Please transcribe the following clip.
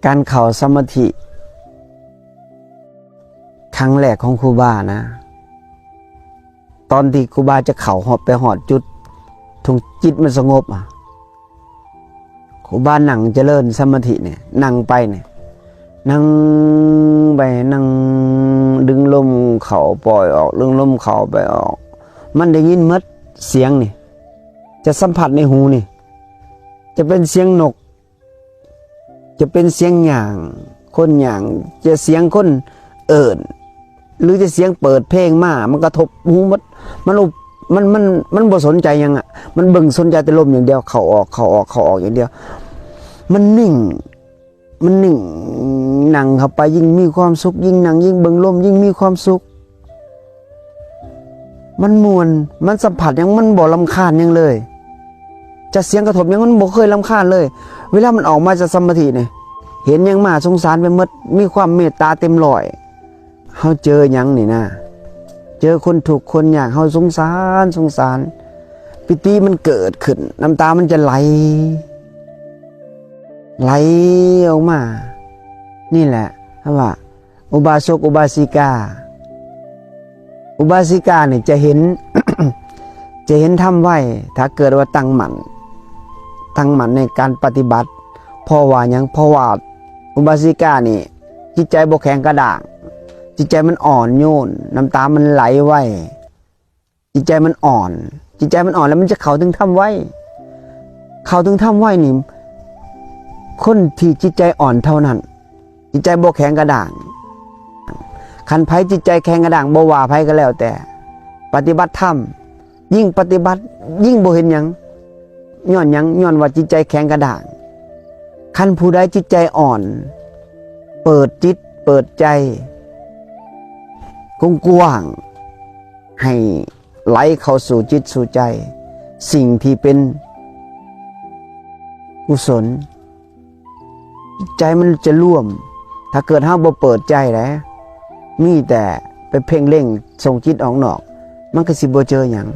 การเข้าสมาธิครั้งแรกของครูบานะตอนที่ครูบาจะเข้าไปหอดจุดทุงจิตมันสงบครูบานั่งเจริญสมาธิเนี่ยนั่งไปเนี่ยนั่งไปนั่งดึงลมเข้าปล่อยออกดึงลมเข้าไปออกมันได้ยินหมดเสียงนี่จะสัมผัสในหูนี่จะเป็นเสียงนกจะเป็นเสียงหย่างคนหย่างจะเสียงคนเอิญหรือจะเสียงเปิดเพลงมามันกระทบหูมันบ่สนใจยังมันเบิ่งสนใจแต่ลมอย่างเดียวเข้าออกเข้าออกเข้าออกอย่างเดียวมันนิ่งนั่งเข้าไปยิ่งมีความสุขยิ่งนั่งยิ่งเบิ่งลมยิ่งมีความสุขมันมวนมันสัมผัสยังมันบ่รำคาญยังเลยจะเสียงกระทบยังมันบ่เคยรำคาญเลยเวลามันออกมาจากสมาธิเนี่ยเห็นยังมาสงสารไปหมดมีความเมตตาเต็มร้อยเฮาเจอยังนี่นะเจอคนถูกคนอยากเฮาสงสารปิติมันเกิดขึ้นน้ำตามันจะไหลออกมานี่แหละว่าอุบาสกอุบาสิกาเนี่ยจะเห็น จะเห็นทำไว้ถ้าเกิดว่าตั้งหมั่นในการปฏิบัติเพราะว่าอุบาสิกานี่จิตใจบ่แข็งกระด้างจิตใจมันอ่อนโยนน้ำตามันไหลไว้จิตใจมันอ่อนแล้วมันจะเข้าถึงทำไว้นี่คนที่จิตใจอ่อนเท่านั้นจิตใจบ่แข็งกระด้างคันไผจิตใจแข็งกระด้างบ่ว่าไผก็แล้วแต่ปฏิบัติธรรมยิ่งปฏิบัติยิ่งบ่เห็นหยังย้อนว่าจิตใจแข็งกระด้างคันผู้ใดจิตใจอ่อนเปิดจิตเปิดใจกว้างให้ไหลเข้าสู่จิตสู่ใจสิ่งที่เป็นกุศลใจมันจะร่วมถ้าเกิดเฮาบ่เปิดใจแล้วมีแต่ไปเพ่งเล็งส่งจิตออกนอกมันก็สิบ่เจอหยัง